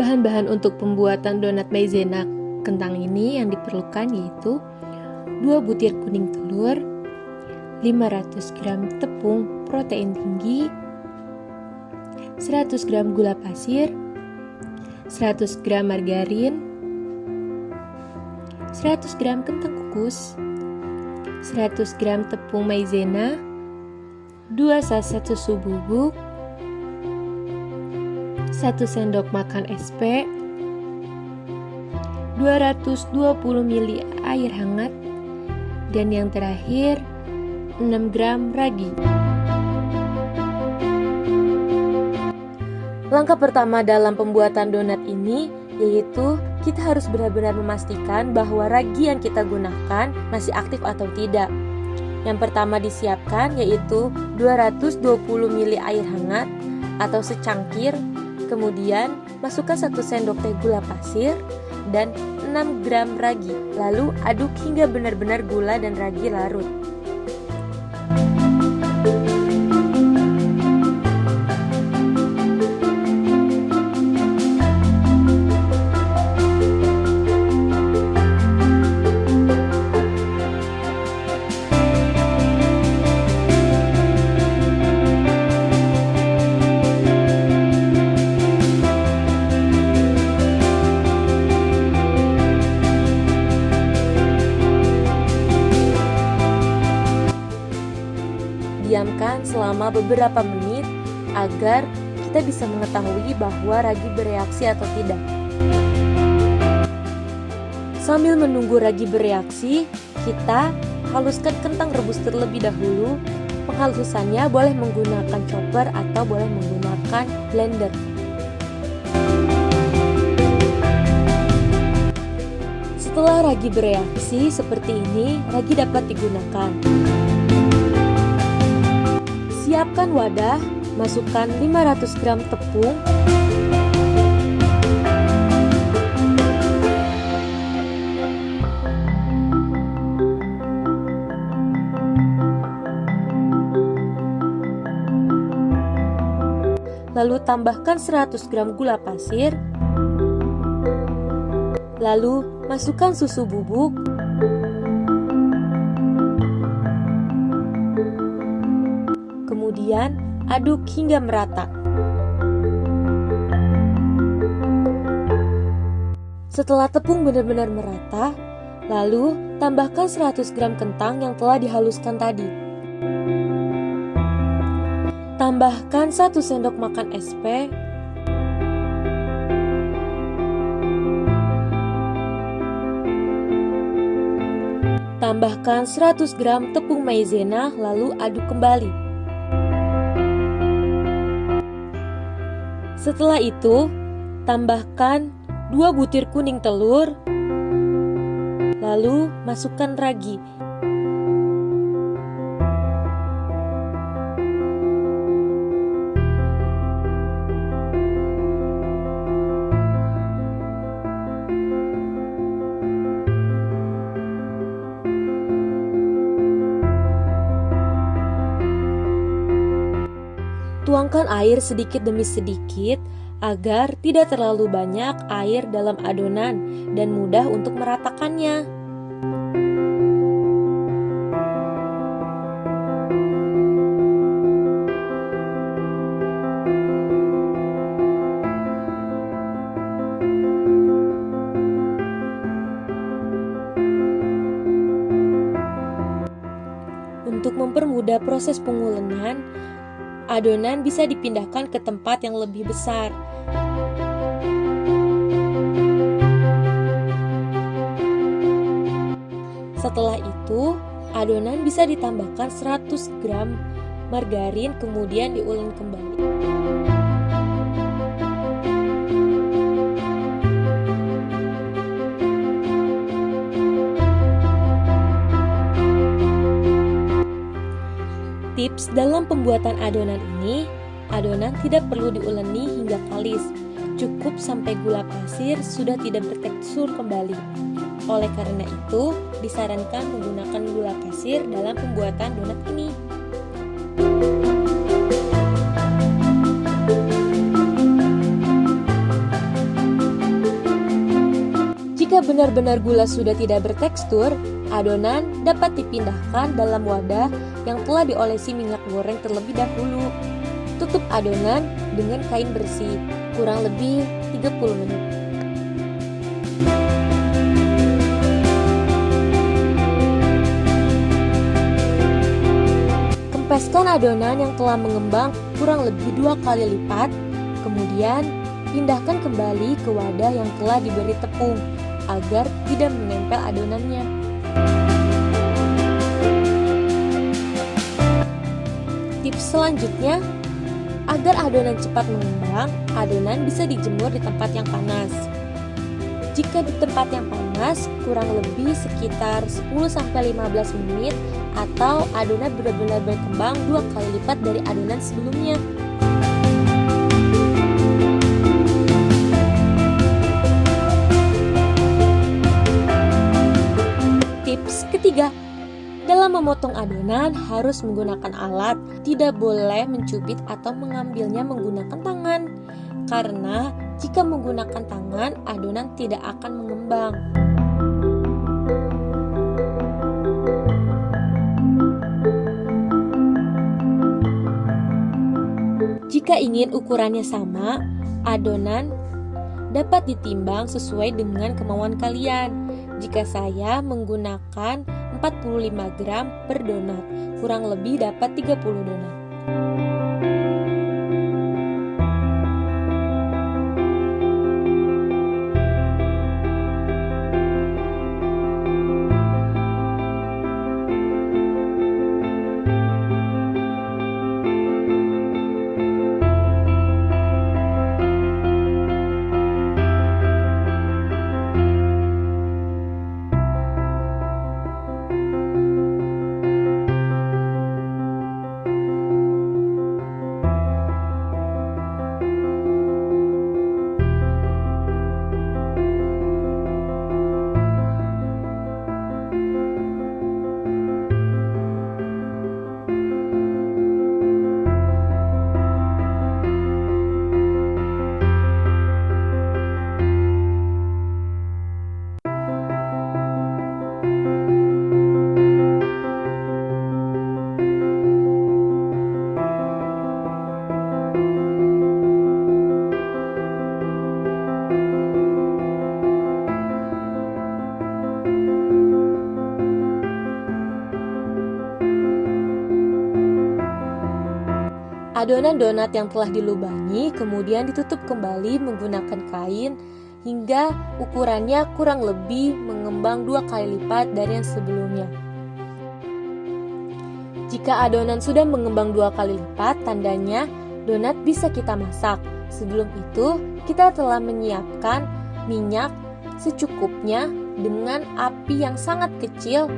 Bahan-bahan untuk pembuatan donat maizena kentang ini yang diperlukan yaitu 2 butir kuning telur, 500 gram tepung protein tinggi, 100 gram gula pasir, 100 gram margarin, 100 gram kentang kukus, 100 gram tepung maizena, 2 saset susu bubuk, 1 sendok makan SP, 220 ml air hangat, dan yang terakhir 6 gram ragi. Langkah pertama dalam pembuatan donat ini yaitu kita harus benar-benar memastikan bahwa ragi yang kita gunakan masih aktif atau tidak. Yang pertama disiapkan yaitu 220 ml air hangat atau secangkir. Kemudian masukkan 1 sendok teh gula pasir dan 6 gram ragi. Lalu aduk hingga benar-benar gula dan ragi larut. Diamkan selama beberapa menit agar kita bisa mengetahui bahwa ragi bereaksi atau tidak. Sambil menunggu ragi bereaksi, kita haluskan kentang rebus terlebih dahulu. Penghalusannya boleh menggunakan chopper atau boleh menggunakan blender. Setelah ragi bereaksi seperti ini, ragi dapat digunakan. Siapkan wadah, masukkan 500 gram tepung, lalu tambahkan 100 gram gula pasir, lalu masukkan susu bubuk, kemudian aduk hingga merata. Setelah tepung benar-benar merata, lalu tambahkan 100 gram kentang yang telah dihaluskan tadi. Tambahkan 1 sendok makan SP, tambahkan 100 gram tepung maizena, lalu aduk kembali. Setelah itu, tambahkan 2 butir kuning telur, lalu masukkan ragi. Tuangkan air sedikit demi sedikit agar tidak terlalu banyak air dalam adonan dan mudah untuk meratakannya. Untuk mempermudah proses pengulenan, adonan bisa dipindahkan ke tempat yang lebih besar. Setelah itu, adonan bisa ditambahkan 100 gram margarin, kemudian diuleni kembali. Tips dalam pembuatan adonan ini, adonan tidak perlu diuleni hingga kalis, cukup sampai gula pasir sudah tidak bertekstur kembali. Oleh karena itu, disarankan menggunakan gula pasir dalam pembuatan donat ini. Jika benar-benar gula sudah tidak bertekstur, adonan dapat dipindahkan dalam wadah yang telah diolesi minyak goreng terlebih dahulu. Tutup adonan dengan kain bersih, kurang lebih 30 menit. Kempeskan adonan yang telah mengembang kurang lebih 2 kali lipat, kemudian pindahkan kembali ke wadah yang telah diberi tepung agar tidak menempel adonannya. Tips selanjutnya, agar adonan cepat mengembang, adonan bisa dijemur di tempat yang panas. Jika di tempat yang panas, kurang lebih sekitar 10-15 menit atau adonan benar-benar berkembang 2 kali lipat dari adonan sebelumnya. Tips ketiga, dalam memotong adonan harus menggunakan alat, tidak boleh mencubit atau mengambilnya menggunakan tangan. Karena jika menggunakan tangan, adonan tidak akan mengembang. Jika ingin ukurannya sama, adonan dapat ditimbang sesuai dengan kemauan kalian. Jika saya menggunakan 45 gram per donat, kurang lebih dapat 30 donat. Adonan donat yang telah dilubangi kemudian ditutup kembali menggunakan kain hingga ukurannya kurang lebih mengembang 2 kali lipat dari yang sebelumnya. Jika adonan sudah mengembang 2 kali lipat, tandanya donat bisa kita masak. Sebelum itu, kita telah menyiapkan minyak secukupnya dengan api yang sangat kecil.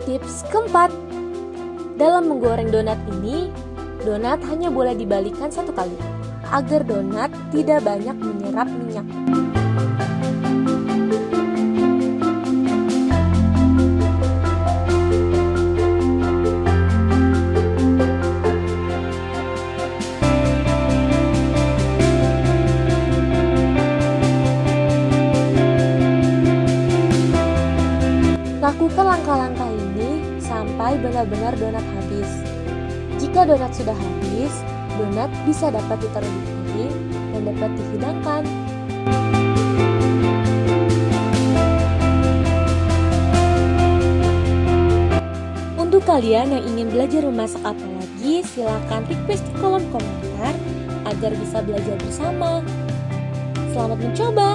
Tips keempat, dalam menggoreng donat ini, donat hanya boleh dibalikkan 1 kali agar donat tidak banyak menyerap minyak. Lakukan langkah-langkah ini sampai benar-benar donat habis. Jika donat sudah habis, donat bisa dapat ditaruh di piring dan dapat dihidangkan. Untuk kalian yang ingin belajar memasak apa lagi, silakan request di kolom komentar agar bisa belajar bersama. Selamat mencoba!